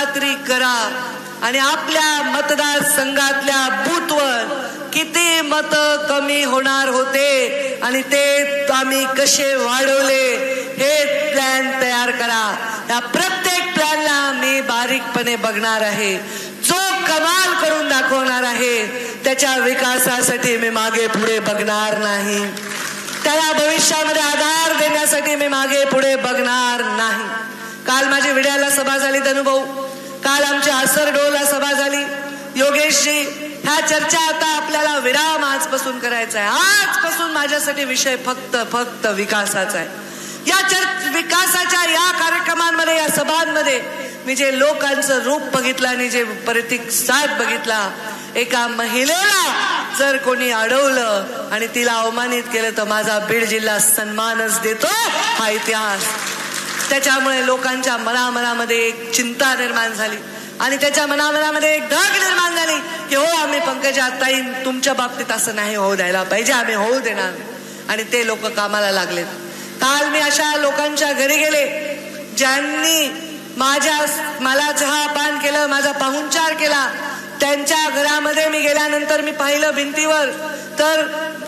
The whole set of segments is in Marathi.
खात्री करा आणि आपल्या मतदारसंघातल्या बूथवर किती मत कमी होणार होते आणि ते आम्ही कसे वाढवले हे प्लॅन तयार करा. या प्रत्येक प्लॅनला मी बारीकपणे बघणार आहे. जो कमाल करून दाखवणार आहे त्याच्या विकासासाठी मी मागे पुढे बघणार नाही. त्याला भविष्यामध्ये आधार देण्यासाठी मी मागे पुढे बघणार नाही. काल माझी विड्याला सभा झाली धनुभाऊ, काल आमच्या आसरडोला सभा झाली. योगेशजी, ह्या चर्चा आता आपल्याला विराम आजपासून करायचा आहे. आजपासून माझ्यासाठी विषय फक्त विकासाचा आहे. या विकासाच्या या कार्यक्रमांमध्ये, या सभांमध्ये मी जे लोकांचं रूप बघितलं आणि जे प्रतिसाद बघितला, एका महिलेला जर कोणी अडवलं आणि तिला अवमानित केलं तर माझा बीड जिल्हा सन्मानच देतो, हा इतिहास. त्याच्यामुळे लोकांच्या मनामध्ये एक चिंता निर्माण झाली आणि त्याच्या मनामध्ये एक धग निर्माण झाली की हो, आम्ही पंकजा ताई तुमच्या बाबतीत असं नाही होऊ द्यायला पाहिजे, आम्ही होऊ देणार. आणि ते लोक कामाला लागलेत. काल मी अशा लोकांच्या घरी गेले ज्यांनी मला चहा पान केलं, माझा पाहुणचार केला. त्यांच्या घरामध्ये मी गेल्यानंतर मी पाहिलं भिंतीवर तर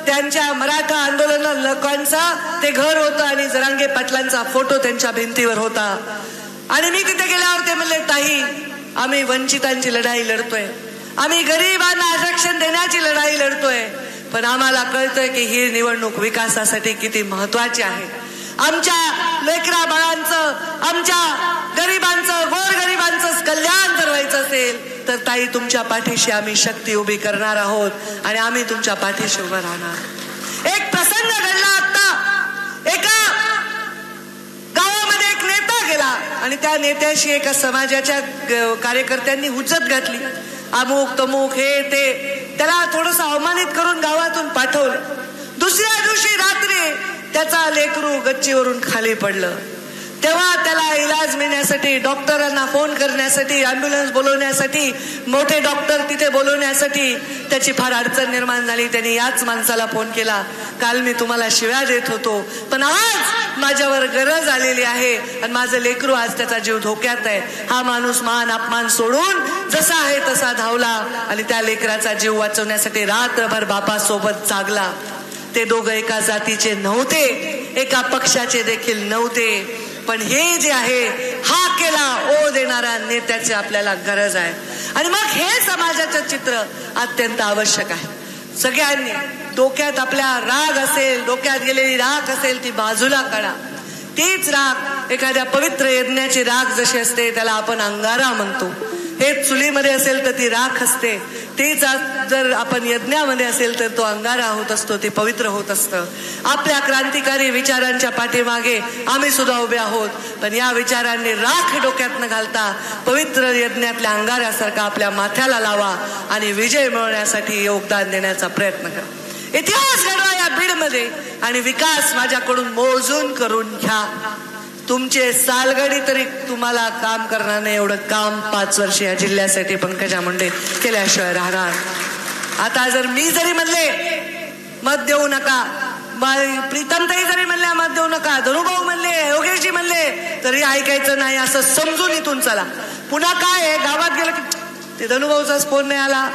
त्यांच्या मराठा आंदोलन लोकांचा ते घर होतं आणि जरांगे पाटलांचा फोटो त्यांच्या भिंतीवर होता. आणि मी तिथे गेल्यावर ते म्हणले, ताई आम्ही वंचितांची लढाई लढतोय, आम्ही गरिबांना आरक्षण देण्याची लढाई लढतोय, पण आम्हाला कळतंय की ही निवडणूक विकासासाठी किती महत्वाची आहे. आमच्या लेकरा बाळांचं, आमच्या गरिबांचं, गोरगरिबांचं कल्याण जर व्हायचं असेल तर ताई तुमच्या पाठीशी आम्ही शक्ती उभी करणार आहोत आणि आम्ही तुमच्या पाठीशी उभं राहणार. एक प्रसंग घडला आता. एका गावामध्ये एक नेता गेला आणि त्या नेत्याशी एका समाजाच्या कार्यकर्त्यांनी हुज्जत घातली. अमुक तमुक हे ते, त्याला थोडस अवमानित करून गावातून पाठवलं. दुसऱ्या दिवशी रात्री त्याचा लेकरू गच्चीवरून खाली पडलं. तेव्हा त्याला इलाज मिळण्यासाठी, डॉक्टरांना फोन करण्यासाठी, अँब्युलन्स बोलवण्यासाठी, मोठे डॉक्टर तिथे बोलवण्यासाठी त्याची फार अडचण निर्माण झाली. त्यांनी याच माणसाला फोन केला, काल मी तुम्हाला शिव्या देत होतो पण आज माझ्यावर गरज आलेली आहे आणि माझं लेकरू आज त्याचा जीव धोक्यात आहे. हा माणूस मान अपमान सोडून जसा आहे तसा धावला आणि त्या लेकराचा जीव वाचवण्यासाठी रात्रभर बापासोबत जागला. ते दोघं एका जातीचे नव्हते, एका पक्षाचे देखील नव्हते, पण हे जे आहे हाकेला ओ देणाऱ्या नेत्याची आपल्याला गरज आहे. आणि मग हे समाजाचं चित्र अत्यंत आवश्यक आहे. सगळ्यांनी डोक्यात आपल्या राग असेल, डोक्यात गेलेली राख असेल ती बाजूला काढा. तीच राख एखाद्या पवित्र यज्ञाची राख जशी असते त्याला आपण अंगारा म्हणतो. हे चुलीमध्ये असेल तर ती राख असते, तीच जर आपण यज्ञामध्ये असेल तर तो अंगारा होत असतो, ते पवित्र होत असतं. आपल्या क्रांतिकारी विचारांच्या पाठीमागे आम्ही सुद्धा उभे आहोत, पण या विचारांनी राख डोक्यात न घालता पवित्र यज्ञातल्या अंगाऱ्यासारखा आपल्या माथ्याला लावा आणि विजय मिळवण्यासाठी योगदान देण्याचा प्रयत्न करा. इतिहास घडवा या बीडमध्ये आणि विकास माझ्याकडून मोजून करून घ्या. तुमचे सालगडी तरी तुम्हाला काम करणार नाही एवढं काम 5 वर्ष या जिल्ह्यासाठी पंकजा मुंडे केल्याशिवाय राहणार. आता जर मी जरी म्हणले मत देऊ नका, प्रीतमताई जरी म्हणल्या मत देऊ नका, धनुभाऊ म्हणले, योगेशजी म्हणले तरी ऐकायचं नाही असं समजून इथून चला. पुन्हा काय आहे, गावात गेलं की ते धनुभाऊचाच फोन नाही आला,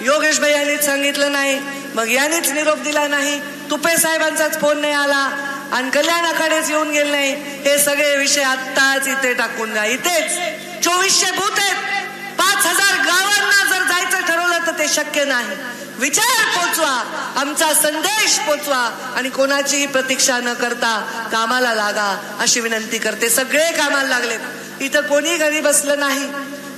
योगेश भाई यांनीच सांगितलं नाही, मग यांनीच निरोप दिला नाही, तुपे साहेबांचाच फोन नाही आला आणि कल्याणाकडेच येऊन गेले नाही. हे सगळे विषय आत्ताच इथे टाकून जा. इथेच 2400 बूथ आहेत, 5000 गावांना जर जायचं ठरवलं तर ते शक्य नाही. विचार पोचवा, आमचा संदेश पोचवा आणि कोणाचीही प्रतीक्षा न करता कामाला लागा अशी विनंती करते. सगळे कामाला लागलेत, इथं कोणी घरी बसलं नाही.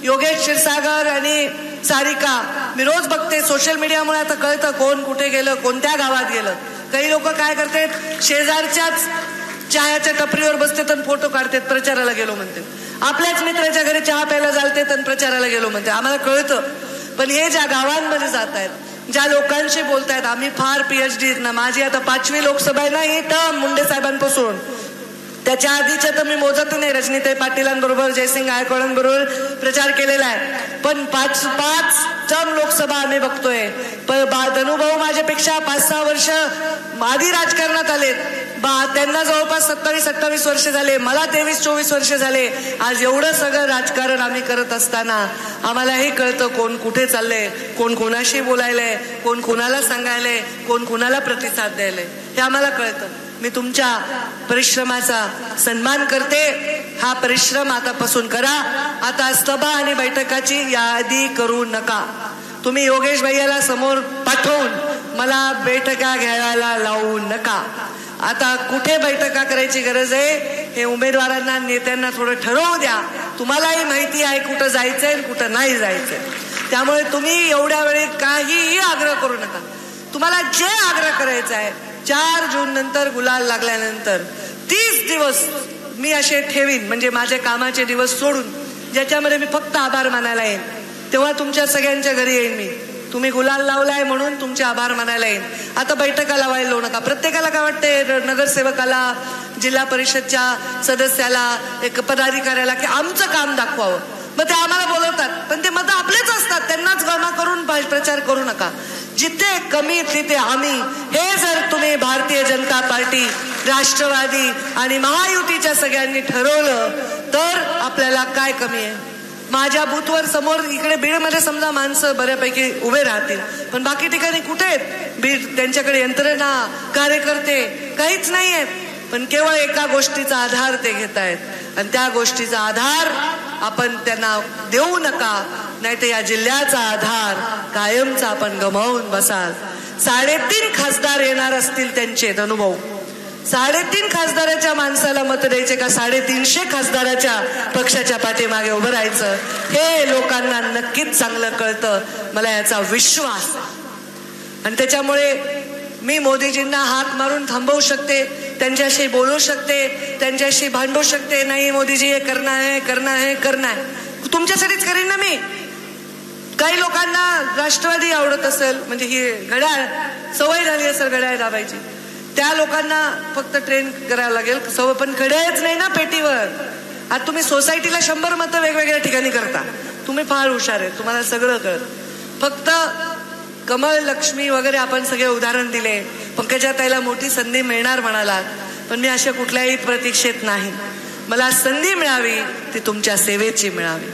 योगेश क्षीरसागर आणि सारिका मी रोज बघते सोशल मीडियामुळे, आता कळतं कोण कुठे गेलं, कोणत्या गावात गेलं. काही लोक काय करतात, शेजारच्याच चहाच्या टपरीवर बसतात आणि फोटो काढतात, प्रचाराला गेलो म्हणते. आपल्याच मित्राच्या घरी चहा प्यायला चालतात आणि प्रचाराला गेलो म्हणते. आम्हाला कळतं, पण हे ज्या गावांमध्ये जात आहेत, ज्या लोकांशी बोलतायत, आम्ही फार PhD ना, माझी आता 5वी लोकसभा आहे ना ही टर्म मुंडे साहेबांपासून, त्याच्या आधीच्या तर मी मोजत नाही. रजनीताई पाटीलांबरोबर, जयसिंग गायकवाडांबरोबर प्रचार केलेला आहे, पण पाच टर्म लोकसभा आम्ही बघतोय. धनुभाऊ माझ्यापेक्षा 5-6 वर्ष आधी राजकारणात आलेत. त्यांना जवळपास 27-28 वर्ष झाले, मला 23-24 वर्ष झाले. आज एवढं सगळं राजकारण आम्ही करत असताना आम्हालाही कळतं कोण कुठे चाललंय, कोण कोणाशी बोलायलंय, कोण कुणाला सांगायलंय, कोण कुणाला प्रतिसाद द्यायलंय, हे आम्हाला कळतं. मी तुमच्या परिश्रमाचा सन्मान करते. हा परिश्रम आतापासून करा. आता सभा आणि बैठकाची यादी करू नका. तुम्ही योगेश भैयाला समोर पाठवून मला बैठका घ्यायला लावू नका. आता कुठे बैठका करायची गरज आहे हे उमेदवारांना, नेत्यांना थोडं ठरवू द्या. तुम्हालाही माहिती आहे कुठं जायचंय आणि कुठं नाही जायचंय. त्यामुळे तुम्ही एवढ्या वेळी काहीही आग्रह करू नका. तुम्हाला जे आग्रह करायचा आहे 4 जून नंतर, गुलाल लागल्यानंतर 30 दिवस मी असे ठेवीन, म्हणजे माझे कामाचे दिवस सोडून, ज्याच्यामध्ये मी फक्त आभार मानायला येईन. तेव्हा तुमच्या सगळ्यांच्या घरी येईन मी. तुम्ही गुलाल लावलाय म्हणून तुमचे आभार मानायला येईन. आता बैठका लावायला लावू नका. प्रत्येकाला काय वाटतंय, नगरसेवकाला, जिल्हा परिषदच्या सदस्याला, एक पदाधिकाऱ्याला, की आमचं काम दाखवावं. मग ते आम्हाला बोलवतात, पण ते मत आपलेच असतात. त्यांनाच गणना करून प्रचार करू नका. जिथे कमी तिथे आम्ही, हे जर तुम्ही भारतीय जनता पार्टी, राष्ट्रवादी आणि महायुतीच्या सगळ्यांनी ठरवलं तर आपल्याला काय कमी आहे. माझ्या बूथवर समोर इकडे बीडमध्ये समजा माणसं बऱ्यापैकी उभे राहतील, पण बाकी ठिकाणी कुठे आहेत बीड, त्यांच्याकडे यंत्रणा, कार्यकर्ते काहीच नाही आहेत. पण केवळ एका गोष्टीचा आधार ते घेत आहेत आणि त्या गोष्टीचा आधार आपण त्यांना देऊ नका, नाही तर या जिल्ह्याचा आधार कायमचा आपण गमावून बसाल. 3.5 खासदार येणार असतील त्यांचे, धनुभाऊ 3.5 खासदाराच्या माणसाला मत द्यायचे का 350 खासदाराच्या पक्षाच्या पाठीमागे उभं राहायचं, हे लोकांना नक्कीच चांगलं कळतं. मला याचा विश्वास आहे. आणि त्याच्यामुळे मी मोदीजींना हाक मारून थांबवू शकते, त्यांच्याशी बोलू शकते, त्यांच्याशी भांडू शकते. नाही मोदीजी, हे करणं आहे, तुमच्यासाठीच करीन ना मी. काही लोकांना राष्ट्रवादी आवडत असेल, म्हणजे ही घड्याळ सवय झाली असेल घड्याळ दाबायची, त्या लोकांना फक्त ट्रेन करावं लागेल सवय. पण घड्याळच नाही ना पेटीवर. आता तुम्ही सोसायटीला 100 मतं वेगवेगळ्या ठिकाणी करता. तुम्ही फार हुशार आहे, तुम्हाला सगळं कळत. फक्त कमळ, लक्ष्मी वगैरे आपण सगळे उदाहरण दिले. पंकजाताईला मोठी संधी मिळणार म्हणालात, पण मी अशा कुठल्याही प्रतीक्षेत नाही. मला संधी मिळावी ती तुमच्या सेवेची मिळावी.